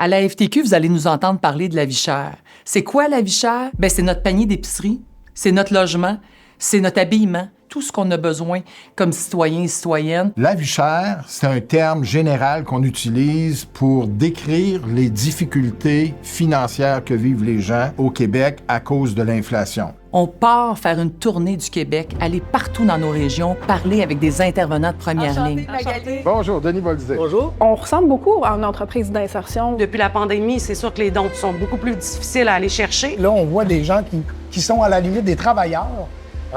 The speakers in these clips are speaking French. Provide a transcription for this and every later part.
À la FTQ, vous allez nous entendre parler de la vie chère. C'est quoi la vie chère? Bien, c'est notre panier d'épicerie, c'est notre logement, c'est notre habillement, tout ce qu'on a besoin comme citoyens et citoyennes. La vie chère, c'est un terme général qu'on utilise pour décrire les difficultés financières que vivent les gens au Québec à cause de l'inflation. On part faire une tournée du Québec, aller partout dans nos régions, parler avec des intervenants de première ligne. Bonjour, Denis Bolzé. Bonjour. On ressemble beaucoup à une entreprise d'insertion. Depuis la pandémie, c'est sûr que les dons sont beaucoup plus difficiles à aller chercher. Là, on voit des gens qui sont à la limite des travailleurs,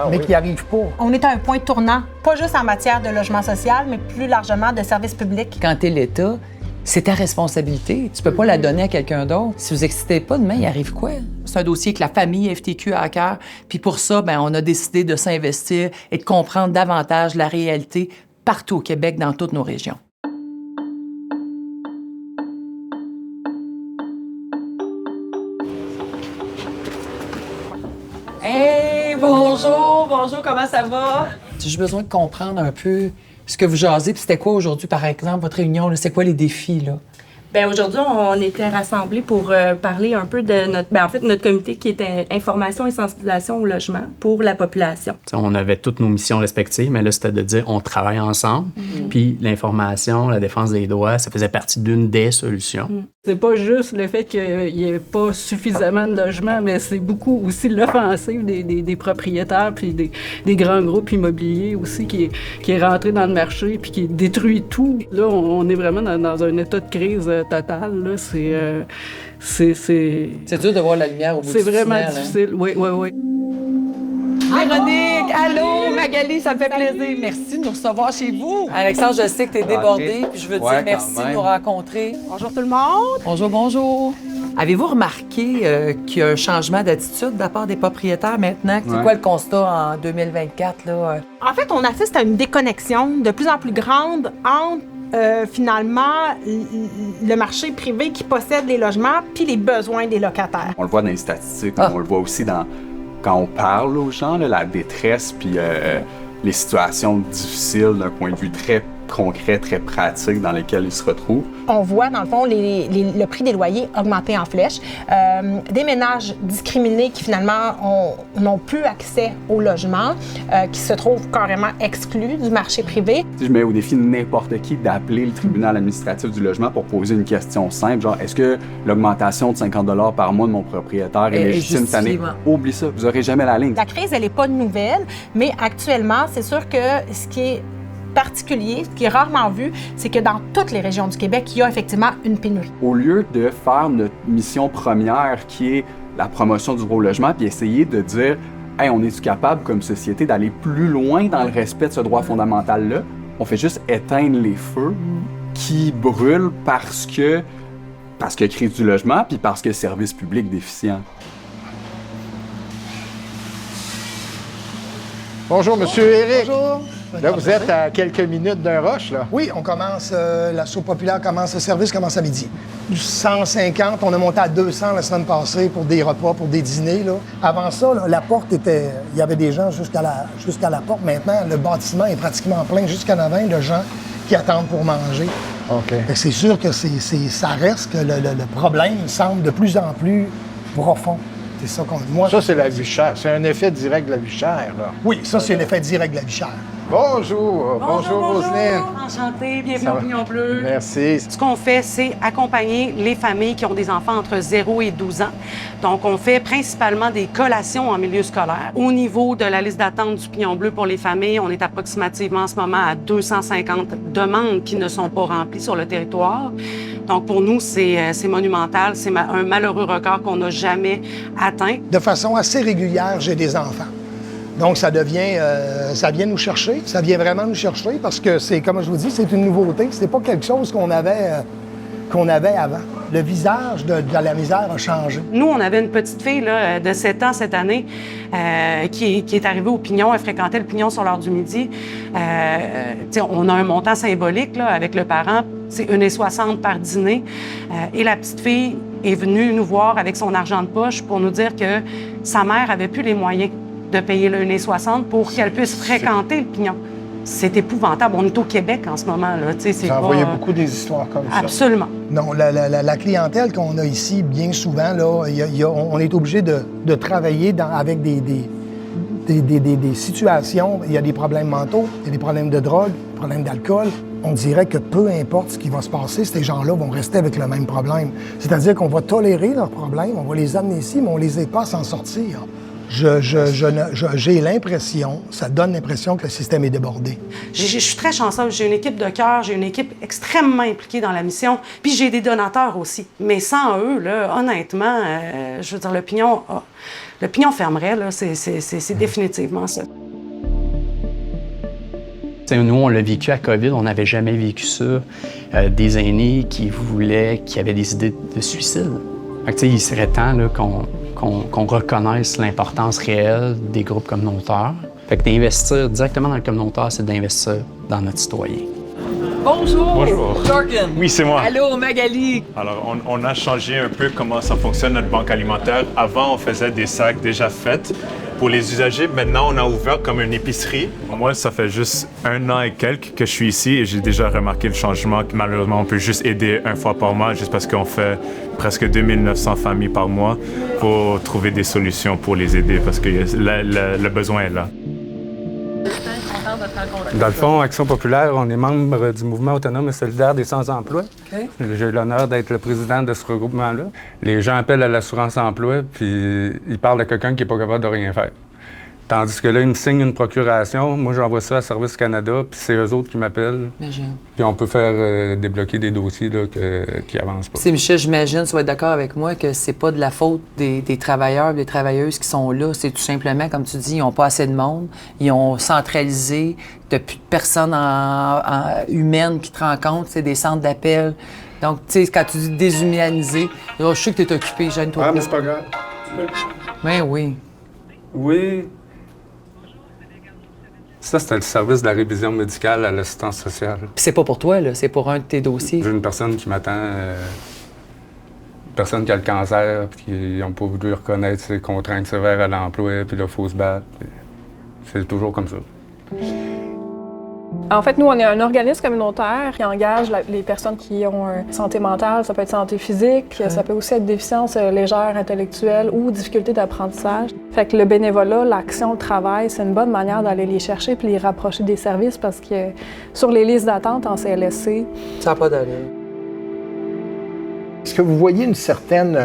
mais qui n'y arrivent pas. On est à un point tournant, pas juste en matière de logement social, mais plus largement de services publics. Quand t'es l'État, c'est ta responsabilité. Tu peux pas la donner à quelqu'un d'autre. Si vous excitez pas, demain, il arrive quoi? C'est un dossier que la famille FTQ a à cœur. Puis pour ça, on a décidé de s'investir et de comprendre davantage la réalité partout au Québec, dans toutes nos régions. Hey, bonjour, comment ça va? J'ai juste besoin de comprendre un peu ce que vous jasez. Puis c'était quoi aujourd'hui, par exemple, votre réunion? Là? C'est quoi les défis, là? Bien, aujourd'hui, on était rassemblés pour parler un peu de notre comité qui était information et sensibilisation au logement pour la population. T'sais, on avait toutes nos missions respectives, mais là, c'était de dire on travaille ensemble. Puis l'information, la défense des droits, ça faisait partie d'une des solutions. C'est pas juste le fait qu'il n'y ait pas suffisamment de logements, mais c'est beaucoup aussi l'offensive des propriétaires puis des grands groupes immobiliers aussi qui est rentré dans le marché puis qui détruit tout. Là, on est vraiment dans un état de crise totale. Là. C'est dur de voir la lumière au bout du tunnel. C'est vraiment difficile, oui. Véronique, allô, Magali, ça me fait plaisir. Merci de nous recevoir chez vous. Alexandre, je sais que tu es débordé, puis je veux te dire merci de nous rencontrer. Bonjour tout le monde. Bonjour, bonjour. Avez-vous remarqué qu'il y a un changement d'attitude de la part des propriétaires maintenant? C'est quoi le constat en 2024? Là? En fait, on assiste à une déconnexion de plus en plus grande entre finalement le marché privé qui possède les logements puis les besoins des locataires. On le voit dans les statistiques, on le voit aussi quand on parle aux gens, là, la détresse puis les situations difficiles d'un point de vue très concret, très pratique dans lesquelles ils se retrouvent. On voit, dans le fond, le prix des loyers augmenter en flèche. Des ménages discriminés qui, finalement, n'ont plus accès au logement, qui se trouvent carrément exclus du marché privé. Je mets au défi n'importe qui d'appeler le tribunal administratif du logement pour poser une question simple, genre, est-ce que l'augmentation de 50 $ par mois de mon propriétaire est légitime cette année? Oublie ça, vous n'aurez jamais la ligne. La crise, elle n'est pas nouvelle, mais actuellement, c'est sûr que ce qui est particulier, ce qui est rarement vu, c'est que dans toutes les régions du Québec, il y a effectivement une pénurie. Au lieu de faire notre mission première, qui est la promotion du droit au logement, puis essayer de dire « Hey, on est-tu capable comme société d'aller plus loin dans le respect de ce droit fondamental-là? » On fait juste éteindre les feux qui brûlent parce que crise du logement, puis parce que service public déficient. Bonjour, Monsieur Éric. Bonjour. Là, vous êtes à quelques minutes d'un rush, là. Oui, on commence, la soupe populaire commence, le service commence à midi. 150, on a monté à 200 la semaine passée pour des repas, pour des dîners, là. Avant ça, là, la porte était... Il y avait des gens jusqu'à la porte. Maintenant, le bâtiment est pratiquement plein jusqu'en avant de gens qui attendent pour manger. OK. Fait que c'est sûr que ça reste que le problème semble de plus en plus profond. C'est ça qu'on... Moi, Ça, c'est la vie chère. C'est un effet direct de la vie chère, là. Oui, ça, c'est l'effet direct de la vie chère. Bonjour. Bonjour, Roselyne. Enchantée, bienvenue Ça au va? Pignon Bleu. Merci. Ce qu'on fait, c'est accompagner les familles qui ont des enfants entre 0 et 12 ans. Donc, on fait principalement des collations en milieu scolaire. Au niveau de la liste d'attente du Pignon Bleu pour les familles, on est approximativement en ce moment à 250 demandes qui ne sont pas remplies sur le territoire. Donc, pour nous, c'est monumental. C'est un malheureux record qu'on n'a jamais atteint. De façon assez régulière, j'ai des enfants. Donc, ça vient nous chercher. Ça vient vraiment nous chercher parce que c'est, comme je vous dis, c'est une nouveauté. C'est pas quelque chose qu'on avait avant. Le visage de la misère a changé. Nous, on avait une petite fille là, de 7 ans cette année qui est arrivée au Pignon. Elle fréquentait le Pignon sur l'heure du midi. On a un montant symbolique là, avec le parent. C'est 1,60 par dîner. Et la petite fille est venue nous voir avec son argent de poche pour nous dire que sa mère avait plus les moyens de payer le 1,60 pour qu'elle puisse fréquenter le Pignon. C'est épouvantable. On est au Québec en ce moment. Là. Vous en voyez beaucoup des histoires comme ça. Absolument. Non, la clientèle qu'on a ici, bien souvent, là, on est obligé de travailler avec des situations. Il y a des problèmes mentaux, il y a des problèmes de drogue, des problèmes d'alcool. On dirait que peu importe ce qui va se passer, ces gens-là vont rester avec le même problème. C'est-à-dire qu'on va tolérer leurs problèmes, on va les amener ici, mais on les aide pas à s'en sortir. J'ai l'impression, ça donne l'impression que le système est débordé. Je suis très chanceuse. J'ai une équipe de cœur, j'ai une équipe extrêmement impliquée dans la mission, puis j'ai des donateurs aussi. Mais sans eux, là, honnêtement, je veux dire, l'opinion fermerait, là, c'est définitivement ça. T'sais, nous, on l'a vécu à COVID, on n'avait jamais vécu ça. Des aînés qui avaient des idées de suicide. Fait que, il serait temps là, qu'on reconnaisse l'importance réelle des groupes communautaires. Fait que d'investir directement dans le communautaire, c'est d'investir dans notre citoyen. Bonjour! Bonjour! Jorgen! Oui, c'est moi. Allô, Magali! Alors, on a changé un peu comment ça fonctionne, notre banque alimentaire. Avant, on faisait des sacs déjà faits pour les usagers. Maintenant, on a ouvert comme une épicerie. Moi, ça fait juste 1 an et quelques que je suis ici et j'ai déjà remarqué le changement. Malheureusement, on peut juste aider 1 fois par mois, juste parce qu'on fait presque 2900 familles par mois pour trouver des solutions pour les aider, parce que le besoin est là. Dans le fond, Action populaire, on est membre du mouvement autonome et solidaire des sans-emploi. Okay. J'ai l'honneur d'être le président de ce regroupement-là. Les gens appellent à l'assurance-emploi, puis ils parlent de quelqu'un qui n'est pas capable de rien faire. Tandis que là, ils me signent une procuration. Moi, j'envoie ça à Service Canada, puis c'est eux autres qui m'appellent. Puis on peut faire débloquer des dossiers là, qui avancent pas. C'est Michel, j'imagine, tu vas être d'accord avec moi que c'est pas de la faute des travailleurs, des travailleuses qui sont là. C'est tout simplement, comme tu dis, ils n'ont pas assez de monde. Ils ont centralisé. T'as plus de personnes humaines qui te rencontrent. C'est des centres d'appel. Donc, tu sais, quand tu dis déshumaniser, je sais que tu es occupé, gêne-toi. Ah, mais c'est pas grave. Ben oui. Oui. Ça, c'était le service de la révision médicale à l'assistance sociale. Puis c'est pas pour toi, là, c'est pour un de tes dossiers. J'ai une personne qui m'attend, une personne qui a le cancer, puis qui n'ont pas voulu reconnaître ses contraintes sévères à l'emploi, puis là, il faut se battre. C'est toujours comme ça. En fait, nous, on est un organisme communautaire qui engage les personnes qui ont santé mentale, ça peut être santé physique, ça peut aussi être déficience légère intellectuelle ou difficulté d'apprentissage. Fait que le bénévolat, l'action, le travail, c'est une bonne manière d'aller les chercher puis les rapprocher des services parce que sur les listes d'attente en CLSC... Ça n'a pas d'allure. Est-ce que vous voyez une certaine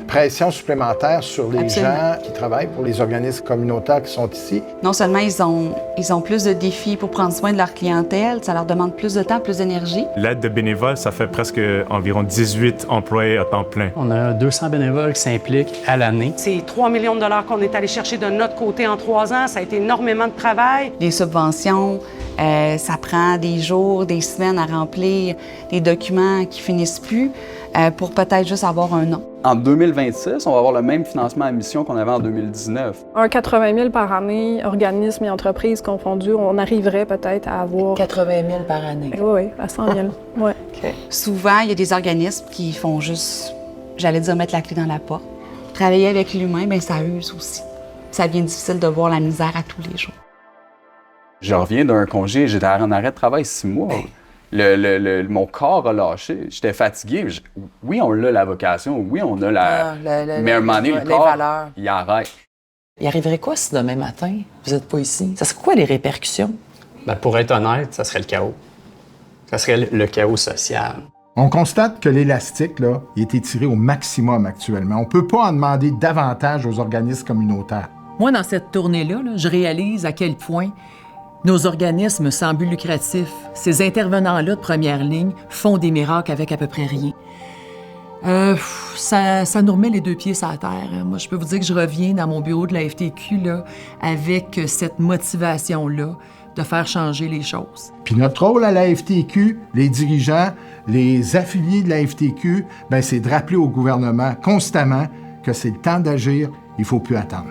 pression supplémentaire sur les gens qui travaillent pour les organismes communautaires qui sont ici? Non seulement ils ont plus de défis pour prendre soin de leur clientèle, ça leur demande plus de temps, plus d'énergie. L'aide de bénévoles, ça fait presque environ 18 employés à temps plein. On a 200 bénévoles qui s'impliquent à l'année. C'est 3 millions de dollars qu'on est allé chercher de notre côté en 3 ans. Ça a été énormément de travail. Les subventions, ça prend des jours, des semaines à remplir, des documents qui finissent plus pour peut-être juste avoir un nom. En 2026, on va avoir le même financement à mission qu'on avait en 2019. Un 80 000 par année, organismes et entreprises confondus, on arriverait peut-être à avoir... 80 000 par année? Oui, à 100 000. Ouais. Okay. Souvent, il y a des organismes qui font juste, j'allais dire, mettre la clé dans la porte. Travailler avec l'humain, bien, ça use aussi. Ça devient difficile de voir la misère à tous les jours. Je reviens d'un congé, j'étais en arrêt de travail 6 mois. Mon corps a lâché. J'étais fatigué. Oui, on a la vocation. Oui, on a la... mais à un moment donné, le corps, valeurs. Il arrête. Il arriverait quoi si demain matin, vous n'êtes pas ici? Ça serait quoi les répercussions? Ben, pour être honnête, ça serait le chaos. Ça serait le chaos social. On constate que l'élastique, là, il est étiré au maximum actuellement. On ne peut pas en demander davantage aux organismes communautaires. Moi, dans cette tournée-là, je réalise à quel point nos organismes sans but lucratif, ces intervenants-là de première ligne, font des miracles avec à peu près rien. Ça nous remet les 2 pieds sur la terre. Moi, je peux vous dire que je reviens dans mon bureau de la FTQ là, avec cette motivation-là de faire changer les choses. Puis notre rôle à la FTQ, les dirigeants, les affiliés de la FTQ, c'est de rappeler au gouvernement constamment que c'est le temps d'agir, il ne faut plus attendre.